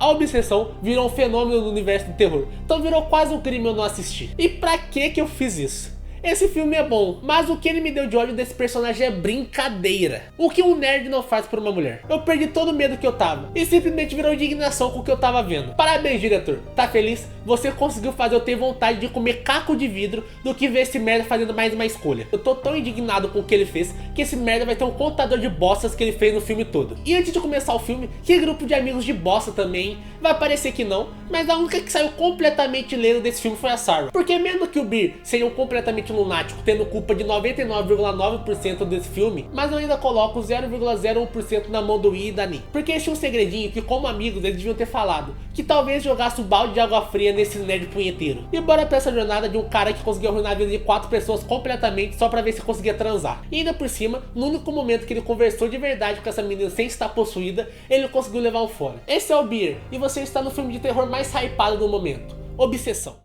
A obsessão virou um fenômeno no universo do terror, então virou quase um crime eu não assistir. E pra que eu fiz isso? Esse filme é bom, mas o que ele me deu de ódio desse personagem é brincadeira. O que um nerd não faz por uma mulher. Eu perdi todo o medo que eu tava e simplesmente virou indignação com o que eu tava vendo. Parabéns, diretor. Tá feliz? Você conseguiu fazer eu ter vontade de comer caco de vidro do que ver esse merda fazendo mais uma escolha. Eu tô tão indignado com o que ele fez que esse merda vai ter um contador de bostas que ele fez no filme todo. E antes de começar o filme, que grupo de amigos de bosta também? Vai parecer que não, mas a única que saiu completamente lendo desse filme foi a Sarah. Porque mesmo que o Beer seja um completamente lunático, tendo culpa de 99,9% desse filme, mas eu ainda coloco 0,01% na mão do Ian e da Nick. Porque eles tinham um segredinho que, como amigos, eles deviam ter falado, que talvez jogasse um balde de água fria nesse nerd punheteiro. E bora pra essa jornada de um cara que conseguiu arruinar a vida de 4 pessoas completamente só pra ver se conseguia transar. E ainda por cima, no único momento que ele conversou de verdade com essa menina sem estar possuída, ele conseguiu levar um fora. Esse é o Beer, e você está no filme de terror mais hypado do momento, Obsessão.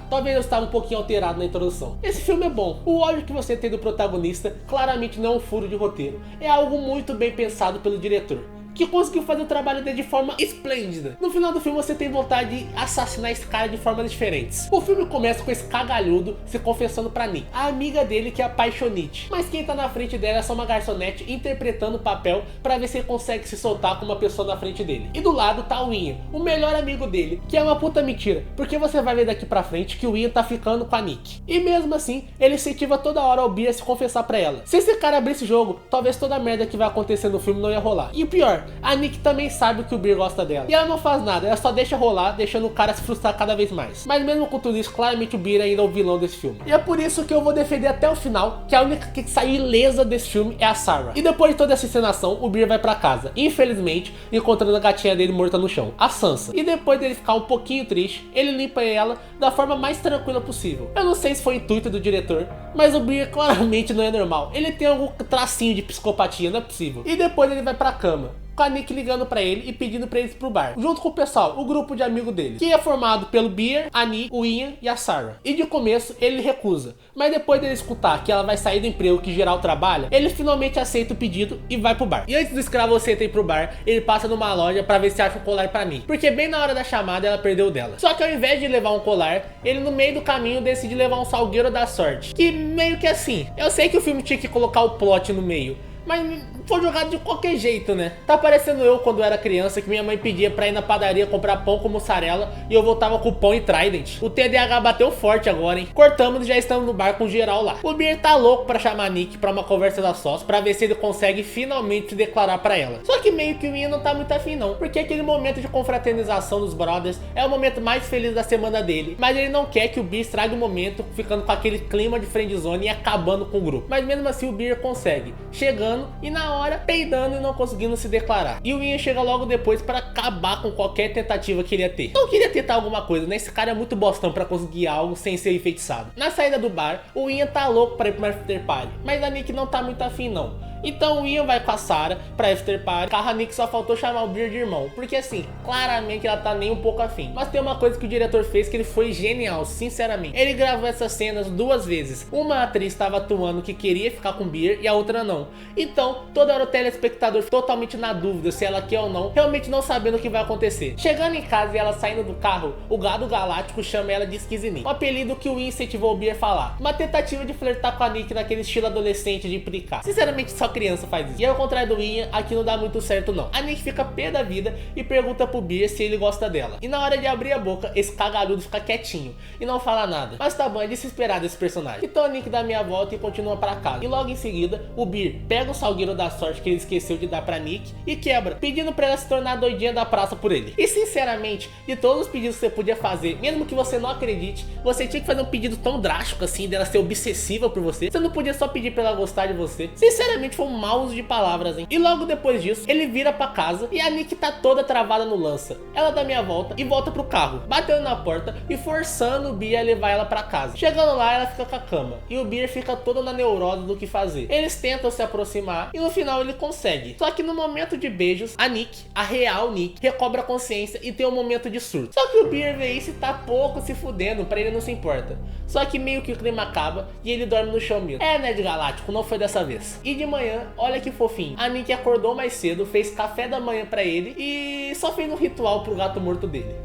Talvez eu estava um pouquinho alterado na introdução. Esse filme é bom. O ódio que você tem do protagonista claramente não é um furo de roteiro. É algo muito bem pensado pelo diretor, que conseguiu fazer o trabalho dele de forma esplêndida. No final do filme você tem vontade de assassinar esse cara de formas diferentes. O filme começa com esse cagalhudo se confessando pra Nick, a amiga dele que é apaixonite. Mas quem tá na frente dela é só uma garçonete interpretando o papel pra ver se ele consegue se soltar com uma pessoa na frente dele. E do lado tá o Ian, o melhor amigo dele, que é uma puta mentira, porque você vai ver daqui pra frente que o Ian tá ficando com a Nick. E mesmo assim, ele incentiva toda hora o Beer a se confessar pra ela. Se esse cara abrir esse jogo, talvez toda a merda que vai acontecer no filme não ia rolar. E o pior, a Nick também sabe que o Beer gosta dela, e ela não faz nada, ela só deixa rolar, deixando o cara se frustrar cada vez mais. Mas mesmo com tudo isso, claramente o Beer ainda é o vilão desse filme. E é por isso que eu vou defender até o final, que a única que saiu ilesa desse filme é a Sarah. E depois de toda essa encenação, o Beer vai pra casa, infelizmente encontrando a gatinha dele morta no chão, a Sansa. E depois dele ficar um pouquinho triste, ele limpa ela da forma mais tranquila possível. Eu não sei se foi intuito do diretor, mas o Beer claramente não é normal. Ele tem algum tracinho de psicopatia, não é possível. E depois ele vai pra cama, com a Nick ligando pra ele e pedindo pra eles ir pro bar, junto com o pessoal, o grupo de amigo dele, que é formado pelo Beer, a Nick, o Ian e a Sarah. E de começo ele recusa, mas depois dele escutar que ela vai sair do emprego que geral trabalha, ele finalmente aceita o pedido e vai pro bar. E antes do escravoceta ir pro bar, ele passa numa loja pra ver se acha um colar pra Nick, porque bem na hora da chamada ela perdeu o dela. Só que ao invés de levar um colar, ele no meio do caminho decide levar um salgueiro da sorte, que meio que assim, eu sei que o filme tinha que colocar o plot no meio, mas foi jogado de qualquer jeito, né? Tá parecendo eu quando eu era criança, que minha mãe pedia pra ir na padaria comprar pão com mussarela e eu voltava com pão e Trident. O TDAH bateu forte agora, hein? Cortamos e já estamos no bar com geral lá. O Beer tá louco pra chamar a Nick pra uma conversa da sós, pra ver se ele consegue finalmente se declarar pra ela. Só que meio que o Ian não tá muito afim não, porque aquele momento de confraternização dos brothers é o momento mais feliz da semana dele. Mas ele não quer que o Beer estrague o momento, ficando com aquele clima de friendzone e acabando com o grupo. Mas mesmo assim o Beer consegue, chegando e na hora peidando e não conseguindo se declarar. E o Ian chega logo depois para acabar com qualquer tentativa que ele ia ter. Então eu queria tentar alguma coisa, né? Esse cara é muito bostão para conseguir algo sem ser enfeitiçado. Na saída do bar, o Ian tá louco para ir pro after party, mas a Nick não tá muito afim não. Então o Ian vai com a Sarah pra after party. A Nick só faltou chamar o Beer de irmão, porque assim, claramente ela tá nem um pouco afim. Mas tem uma coisa que o diretor fez que ele foi genial, sinceramente. Ele gravou essas cenas 2 vezes. Uma atriz estava atuando que queria ficar com o Beer e a outra não. Então toda hora o telespectador totalmente na dúvida se ela quer ou não, realmente não sabendo o que vai acontecer. Chegando em casa e ela saindo do carro, o gado galáctico chama ela de esquisininho, o apelido que o Ian incentivou o Beer a falar. Uma tentativa de flertar com a Nick naquele estilo adolescente de implicar. Sinceramente só criança faz isso. E ao contrário do Ian, aqui não dá muito certo não. A Nick fica pé da vida e pergunta pro Beer se ele gosta dela. E na hora de abrir a boca, esse cagarudo fica quietinho e não fala nada. Mas tá bom, é desesperado esse personagem. Então a Nick dá meia volta e continua pra casa. E logo em seguida, o Beer pega o salgueiro da sorte que ele esqueceu de dar pra Nick e quebra, pedindo pra ela se tornar a doidinha da praça por ele. E sinceramente, de todos os pedidos que você podia fazer, mesmo que você não acredite, você tinha que fazer um pedido tão drástico assim, dela ser obsessiva por você. Você não podia só pedir pra ela gostar de você. Sinceramente, foi foi um mau uso de palavras, hein? E logo depois disso, ele vira pra casa e a Nick tá toda travada no lança. Ela dá meia volta e volta pro carro, batendo na porta e forçando o Beer a levar ela pra casa. Chegando lá, ela fica com a cama e o Beer fica todo na neurose do que fazer. Eles tentam se aproximar e no final ele consegue. Só que no momento de beijos, a Nick, a real Nick, recobra a consciência e tem um momento de surto. Só que o Beer vê isso e tá pouco se fudendo, pra ele não se importa. Só que meio que o clima acaba e ele dorme no chão mesmo. É, Ned Galáctico, não foi dessa vez. E de manhã, olha que fofinho, a Nick acordou mais cedo, fez café da manhã pra ele e só fez um ritual pro gato morto dele.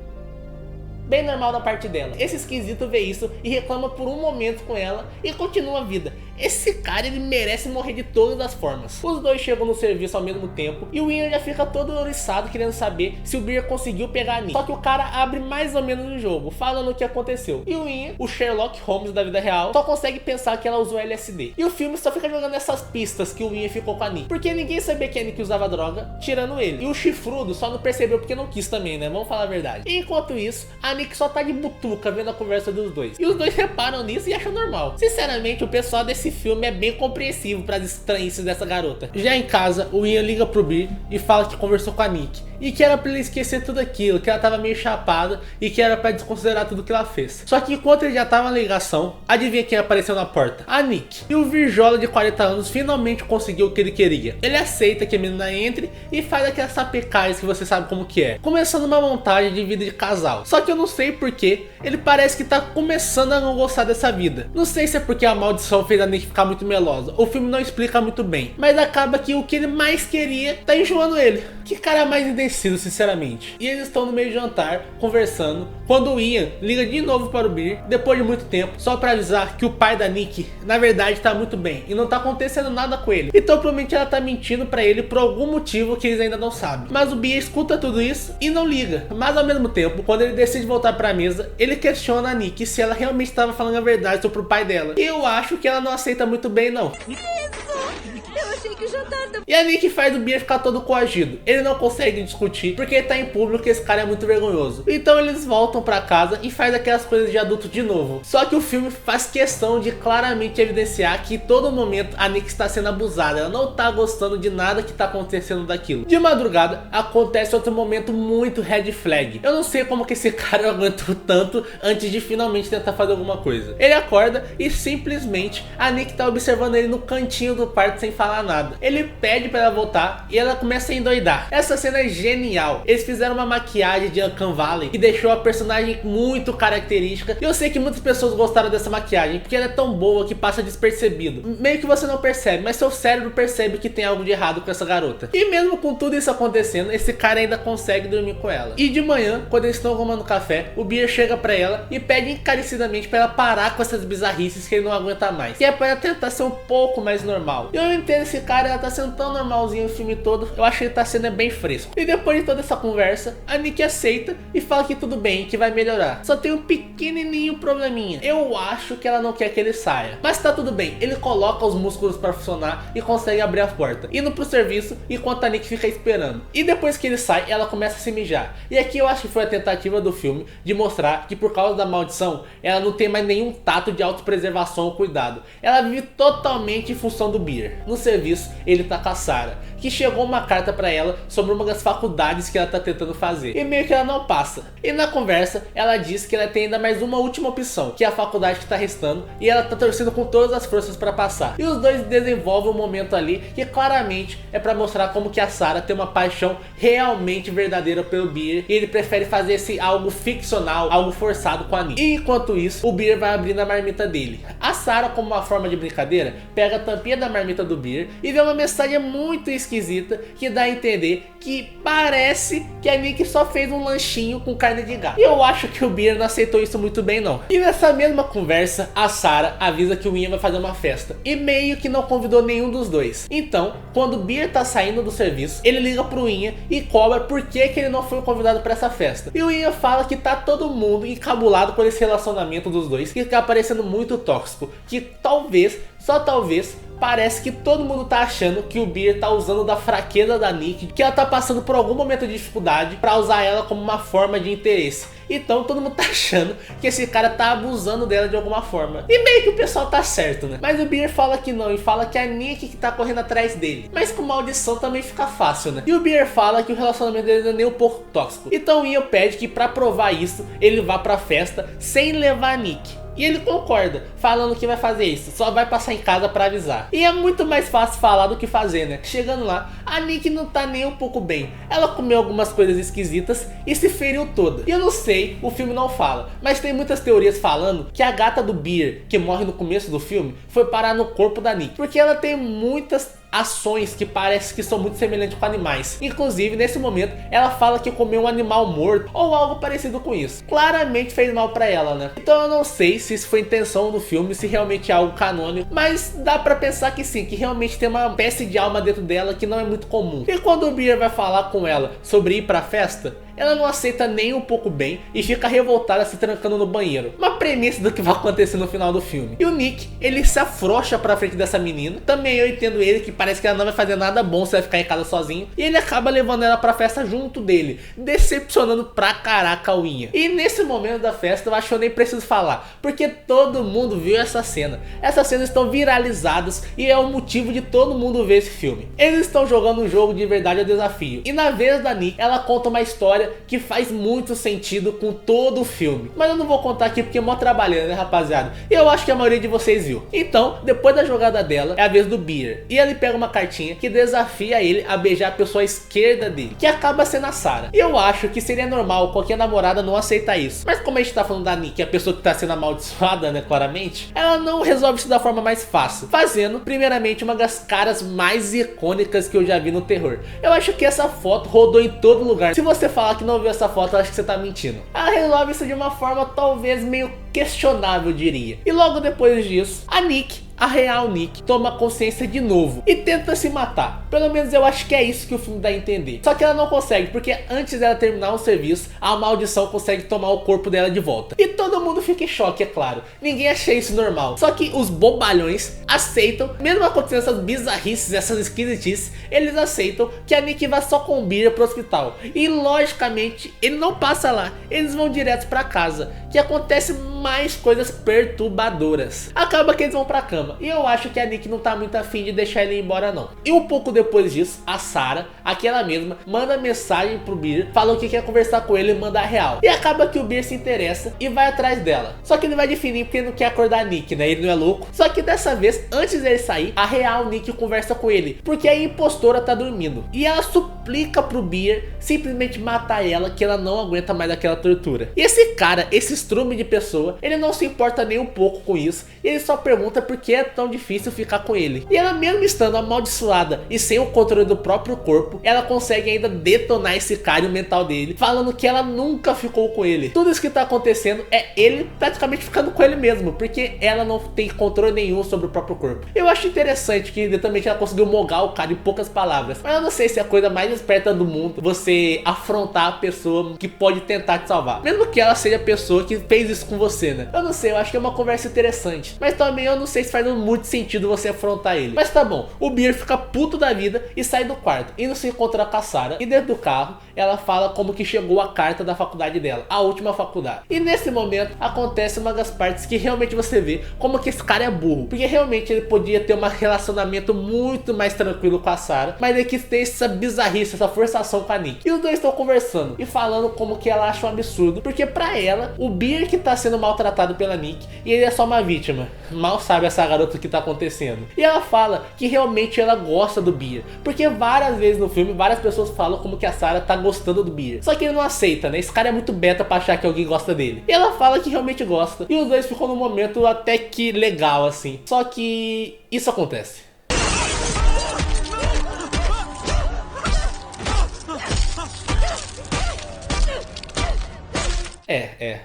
Bem normal da parte dela. Esse esquisito vê isso e reclama por um momento com ela e continua a vida. Esse cara, ele merece morrer de todas as formas. Os dois chegam no serviço ao mesmo tempo e o Ian já fica todo oriçado querendo saber se o Beer conseguiu pegar a Nick. Só que o cara abre mais ou menos o jogo, falando o que aconteceu. E o Ian, o Sherlock Holmes da vida real, só consegue pensar que ela usou LSD. E o filme só fica jogando essas pistas que o Ian ficou com a Nick, porque ninguém sabia que a Nick usava droga, tirando ele. E o chifrudo só não percebeu porque não quis também, né? Vamos falar a verdade. E enquanto isso, a Nick só tá de butuca vendo a conversa dos dois. E os dois reparam nisso e acham normal. Sinceramente, o pessoal desse filme é bem compreensivo para as estranhices dessa garota. Já em casa, o Ian liga pro Beer e fala que conversou com a Nick e que era pra ele esquecer tudo aquilo, que ela tava meio chapada e que era pra desconsiderar tudo que ela fez. Só que enquanto ele já tava na ligação, adivinha quem apareceu na porta? A Nick. E o Virjola de 40 anos finalmente conseguiu o que ele queria. Ele aceita que a menina entre e faz aquelas sapecaias que você sabe como que é, começando uma montagem de vida de casal. Só que eu não sei porquê, ele parece que tá começando a não gostar dessa vida. Não sei se é porque a maldição fez a Nick ficar muito melosa, o filme não explica muito bem, mas acaba que o que ele mais queria tá enjoando ele. Que cara mais indeciso, sinceramente. E eles estão no meio de jantar, conversando, quando o Ian liga de novo para o Beer, depois de muito tempo, só para avisar que o pai da Nick, na verdade, tá muito bem e não tá acontecendo nada com ele. Então provavelmente ela tá mentindo para ele por algum motivo que eles ainda não sabem. Mas o Beer escuta tudo isso e não liga. Mas ao mesmo tempo, quando ele decide voltar para a mesa, ele questiona a Nick se ela realmente estava falando a verdade sobre o pai dela. E eu acho que ela não aceita muito bem, não. Eu achei que o jantar... E a Nick faz o Beer ficar todo coagido. Ele não consegue discutir porque ele tá em público e esse cara é muito vergonhoso. Então eles voltam pra casa e faz aquelas coisas de adulto de novo. Só que o filme faz questão de claramente evidenciar que em todo momento a Nick está sendo abusada. Ela não tá gostando de nada que tá acontecendo daquilo. De madrugada acontece outro momento muito red flag. Eu não sei como que esse cara aguentou tanto antes de finalmente tentar fazer alguma coisa. Ele acorda e simplesmente a Nick tá observando ele no cantinho do quarto sem falar nada. Ele pede pra ela voltar e ela começa a endoidar. Essa cena é genial. Eles fizeram uma maquiagem de Uncanny Valley que deixou a personagem muito característica. E eu sei que muitas pessoas gostaram dessa maquiagem porque ela é tão boa que passa despercebido. Meio que você não percebe, mas seu cérebro percebe que tem algo de errado com essa garota. E mesmo com tudo isso acontecendo, esse cara ainda consegue dormir com ela. E de manhã, quando eles estão tomando café, o Beer chega pra ela e pede encarecidamente pra ela parar com essas bizarrices que ele não aguenta mais. Que é pra ela tentar ser um pouco mais normal. E eu entendo esse cara, ela tá sendo tão normalzinho o filme todo, eu acho que ele tá sendo bem fresco. E depois de toda essa conversa, a Nick aceita e fala que tudo bem, que vai melhorar. Só tem um pequenininho probleminha. Eu acho que ela não quer que ele saia. Mas tá tudo bem, ele coloca os músculos pra funcionar e consegue abrir a porta, indo pro serviço enquanto a Nick fica esperando. E depois que ele sai, ela começa a se mijar. E aqui eu acho que foi a tentativa do filme de mostrar que por causa da maldição, ela não tem mais nenhum tato de autopreservação ou cuidado. Ela vive totalmente em função do Beer. No serviço, ele tá com a Sarah, que chegou uma carta pra ela sobre uma das faculdades que ela tá tentando fazer. E meio que ela não passa. E na conversa, ela diz que ela tem ainda mais uma última opção, que é a faculdade que tá restando, e ela tá torcendo com todas as forças pra passar. E os dois desenvolvem um momento ali que claramente é pra mostrar como que a Sarah tem uma paixão realmente verdadeira pelo Beer, e ele prefere fazer esse algo ficcional, algo forçado com a Nick. E enquanto isso, o Beer vai abrindo a marmita dele. A Sarah, como uma forma de brincadeira, pega a tampinha da marmita do Beer e vê uma mensagem muito esquisita que dá a entender que parece que a Nick só fez um lanchinho com carne de gato. E eu acho que o Beer não aceitou isso muito bem, não. E nessa mesma conversa, a Sarah avisa que o Ian vai fazer uma festa e meio que não convidou nenhum dos dois. Então, quando o Beer tá saindo do serviço, ele liga pro Ian e cobra por que ele não foi convidado para essa festa. E o Ian fala que tá todo mundo encabulado por esse relacionamento dos dois, que tá parecendo muito tóxico, que talvez, só talvez, parece que todo mundo tá achando que o Beer tá usando da fraqueza da Nick, que ela tá passando por algum momento de dificuldade pra usar ela como uma forma de interesse. Então todo mundo tá achando que esse cara tá abusando dela de alguma forma. E meio que o pessoal tá certo, né? Mas o Beer fala que não, e fala que é a Nick que tá correndo atrás dele. Mas com maldição também fica fácil, né? E o Beer fala que o relacionamento dele não é nem um pouco tóxico. Então o Ian pede que pra provar isso, ele vá pra festa sem levar a Nick. E ele concorda, falando que vai fazer isso, só vai passar em casa pra avisar. E é muito mais fácil falar do que fazer, né? Chegando lá, a Nick não tá nem um pouco bem. Ela comeu algumas coisas esquisitas e se feriu toda. E eu não sei, o filme não fala, mas tem muitas teorias falando que a gata do Beer, que morre no começo do filme, foi parar no corpo da Nick. Porque ela tem muitas ações que parecem que são muito semelhantes com animais. Inclusive, nesse momento, ela fala que comeu um animal morto ou algo parecido com isso. Claramente fez mal pra ela, né? Então eu não sei se isso foi intenção do filme, se realmente é algo canônico, mas dá pra pensar que sim, que realmente tem uma espécie de alma dentro dela que não é muito comum. E quando o Beer vai falar com ela sobre ir pra festa, ela não aceita nem um pouco bem e fica revoltada se trancando no banheiro. Uma premissa do que vai acontecer no final do filme. E o Nick, ele se afrouxa pra frente dessa menina. Também eu entendo ele, que parece que ela não vai fazer nada bom se vai ficar em casa sozinho. E ele acaba levando ela pra festa junto dele, decepcionando pra caraca o Ian. E nesse momento da festa eu acho que eu nem preciso falar, porque todo mundo viu essa cena. Essas cenas estão viralizadas e é o motivo de todo mundo ver esse filme. Eles estão jogando um jogo de verdade ou desafio. E na vez da Nick, ela conta uma história que faz muito sentido com todo o filme. Mas eu não vou contar aqui porque é mó trabalhando, né, rapaziada? E eu acho que a maioria de vocês viu. Então, depois da jogada dela, é a vez do Beer. E ele pega uma cartinha que desafia ele a beijar a pessoa à esquerda dele, que acaba sendo a Sarah. E eu acho que seria normal qualquer namorada não aceitar isso. Mas como a gente tá falando da Nick, a pessoa que tá sendo amaldiçoada, né, claramente, ela não resolve isso da forma mais fácil, fazendo, primeiramente, uma das caras mais icônicas que eu já vi no terror. Eu acho que essa foto rodou em todo lugar. Se você falar que não viu essa foto, eu acho que você tá mentindo. Ela resolve isso de uma forma talvez meio questionável, eu diria. E logo depois disso, a Nick, a real Nick, toma consciência de novo e tenta se matar. Pelo menos eu acho que é isso que o filme dá a entender. Só que ela não consegue, porque antes dela terminar o serviço, a maldição consegue tomar o corpo dela de volta. E todo mundo fica em choque, é claro. Ninguém acha isso normal. Só que os bobalhões aceitam, mesmo acontecendo essas bizarrices, essas esquisitices, eles aceitam que a Nick vá só com o Beer pro hospital. E logicamente, ele não passa lá. Eles vão direto pra casa, que acontece mais coisas perturbadoras. Acaba que eles vão pra cama. E eu acho que a Nick não tá muito afim de deixar ele ir embora não. E um pouco depois disso, a Sarah, aquela mesma, manda mensagem pro Beer, falando que quer conversar com ele e mandar real. E acaba que o Beer se interessa e vai atrás dela. Só que ele vai definir porque ele não quer acordar a Nick, né? Ele não é louco. Só que dessa vez, antes dele sair, a real Nick conversa com ele, porque a impostora tá dormindo. E ela suplica pro Beer simplesmente matar ela, que ela não aguenta mais aquela tortura. E esse cara, esse estrume de pessoa, ele não se importa nem um pouco com isso. E ele só pergunta por que é tão difícil ficar com ele. E ela, mesmo estando amaldiçoada e sem o controle do próprio corpo, ela consegue ainda detonar esse cara e o mental dele, falando que ela nunca ficou com ele. Tudo isso que tá acontecendo é ele praticamente ficando com ele mesmo, porque ela não tem controle nenhum sobre o próprio corpo. Eu acho interessante que literalmente ela conseguiu mogar o cara em poucas palavras. Mas eu não sei se é a coisa mais esperta do mundo você afrontar a pessoa que pode tentar te salvar, mesmo que ela seja a pessoa que fez isso com você, né? Eu não sei, eu acho que é uma conversa interessante, mas também eu não sei se faz muito sentido você afrontar ele. Mas tá bom, o Beer fica puto da vida e sai do quarto, indo se encontrar com a Sarah. E dentro do carro, ela fala como que chegou a carta da faculdade dela, a última faculdade. E nesse momento, acontece uma das partes que realmente você vê como que esse cara é burro, porque realmente ele podia ter um relacionamento muito mais tranquilo com a Sarah, mas ele quis ter essa bizarrice, essa forçação com a Nick. E os dois estão conversando e falando como que ela acha um absurdo, porque pra ela, o Beer que tá sendo maltratado pela Nick e ele é só uma vítima. Mal sabe essa garota o que tá acontecendo. E ela fala que realmente ela gosta do Beer, porque várias vezes no filme, várias pessoas falam como que a Sarah tá gostando do Beer. Só que ele não aceita, né? Esse cara é muito beta pra achar que alguém gosta dele. E ela fala que realmente gosta. E os dois ficam num momento até que legal, assim. Só que isso acontece.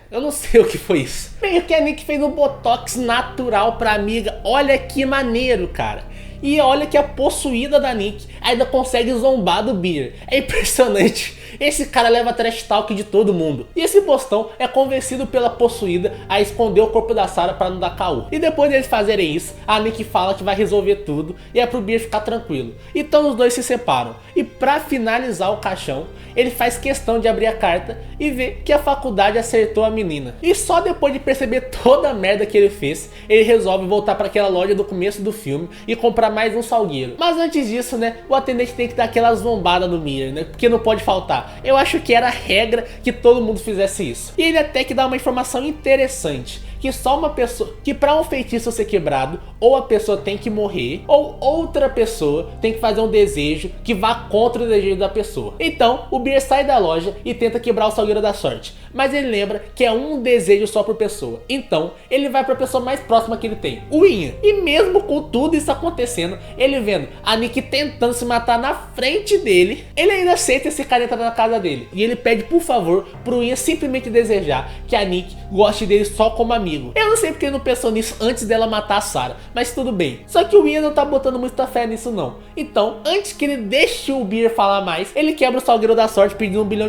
Eu não sei o que foi isso. Meio que a Nick fez um botox natural pra amiga. Olha que maneiro, cara. E olha que a possuída da Nick ainda consegue zombar do Beer. É impressionante Esse cara leva trash talk de todo mundo. E esse bostão é convencido pela possuída a esconder o corpo da Sarah para não dar caô. E depois deles fazerem isso, a Nick fala que vai resolver tudo e é pro Beer ficar tranquilo. Então os dois se separam. E pra finalizar o caixão, ele faz questão de abrir a carta e ver que a faculdade acertou a menina. E só depois de perceber toda a merda que ele fez, ele resolve voltar para aquela loja do começo do filme e comprar mais um salgueiro. Mas antes disso, né, o atendente tem que dar aquela zombada no Miller, né, porque não pode faltar. Eu acho que era regra que todo mundo fizesse isso. E ele até que dá uma informação interessante, que só uma pessoa, que para um feitiço ser quebrado, ou a pessoa tem que morrer, ou outra pessoa tem que fazer um desejo que vá contra o desejo da pessoa. Então, o Beer sai da loja e tenta quebrar o salgueiro da sorte, mas ele lembra que é um desejo só por pessoa. Então, ele vai para a pessoa mais próxima que ele tem, o Ian. E mesmo com tudo isso acontecendo, ele vendo a Nick tentando se matar na frente dele, ele ainda aceita esse cara entrar na casa dele. E ele pede por favor pro Ian simplesmente desejar que a Nick goste dele só como amigo. Eu não sei porque ele não pensou nisso antes dela matar a Sarah, mas tudo bem. Só que o Ian não tá botando muita fé nisso não. Então, antes que ele deixe o Beer falar mais, ele quebra o salgueiro da sorte pedindo $1 bilhão.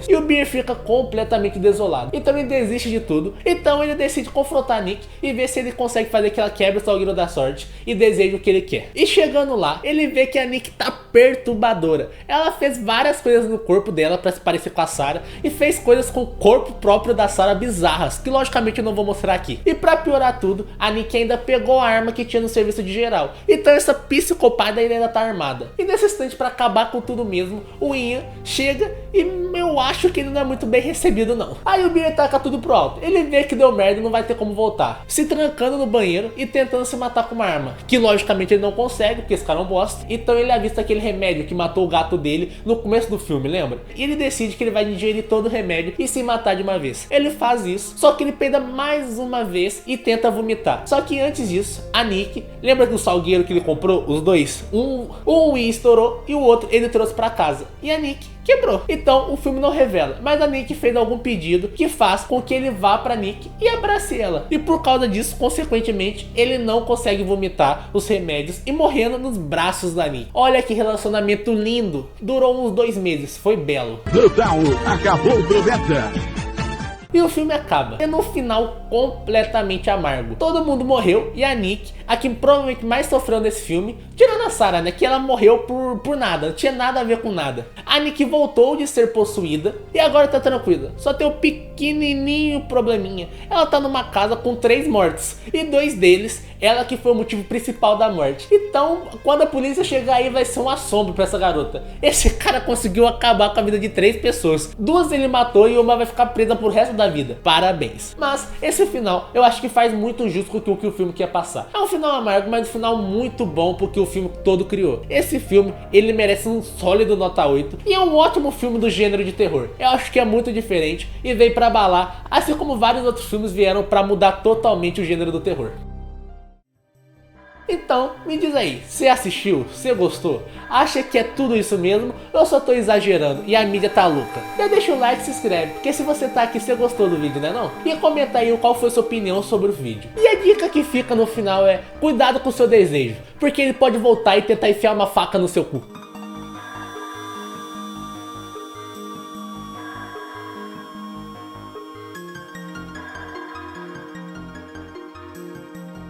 E o Beer fica completamente desolado. Então ele desiste de tudo. Então ele decide confrontar a Nick e ver se ele consegue fazer que ela quebre o salgueiro da sorte e deseje o que ele quer. E chegando lá, ele vê que a Nick tá perturbadora. Ela fez várias coisas no corpo dela pra se parecer com a Sarah e fez coisas com o corpo próprio da Sarah bizarras, que logicamente eu não vou mostrar aqui. E pra piorar tudo, a Nick ainda pegou a arma que tinha no serviço de geral. Então essa psicopata ainda tá armada. E nesse instante, pra acabar com tudo mesmo, o Ian chega e eu acho que ele não é muito bem recebido não. Aí o Beer taca tudo pro alto. Ele vê que deu merda e não vai ter como voltar, se trancando no banheiro e tentando se matar com uma arma, que logicamente ele não consegue, porque esse cara é um bosta. Então ele avista aquele remédio que matou o gato dele no começo do filme, lembra? E ele decide que ele vai digerir todo o remédio e se matar de uma vez. Ele faz isso, só que ele peida mais uma vez e tenta vomitar. Só que antes disso, a Nick, lembra do salgueiro que ele comprou? Os dois, um estourou e o outro ele trouxe pra casa. E a Nick quebrou. Então o filme não revela, mas a Nick fez algum pedido que faz com que ele vá pra Nick e abrace ela. E por causa disso, consequentemente, ele não consegue vomitar os remédios e morrendo nos braços da Nick. Olha que relacionamento lindo. Durou uns 2 meses, foi belo. Total, acabou o planeta. E o filme acaba tendo um final completamente amargo. Todo mundo morreu e a Nick, a que provavelmente mais sofreu nesse filme, tirando a Sarah, né, que ela morreu por nada, não tinha nada a ver com nada. A Nick voltou de ser possuída e agora tá tranquila. Só tem um pequenininho probleminha. Ela tá numa casa com 3 mortos e 2 deles, ela que foi o motivo principal da morte. Então, quando a polícia chegar aí, vai ser um assombro pra essa garota. Esse cara conseguiu acabar com a vida de 3 pessoas. 2 ele matou e uma vai ficar presa pro resto da vida. Parabéns. Mas esse final eu acho que faz muito justo com o que o filme quer passar. É um final amargo, mas um final muito bom porque o filme todo criou. Esse filme, ele merece um sólido nota 8 e é um ótimo filme do gênero de terror. Eu acho que é muito diferente e veio pra abalar, assim como vários outros filmes vieram pra mudar totalmente o gênero do terror. Então, me diz aí, você assistiu? Você gostou? Acha que é tudo isso mesmo? Ou eu só tô exagerando e a mídia tá louca? Já deixa o like e se inscreve, porque se você tá aqui, você gostou do vídeo, né não? E comenta aí qual foi a sua opinião sobre o vídeo. E a dica que fica no final é, cuidado com o seu desejo, porque ele pode voltar e tentar enfiar uma faca no seu cu.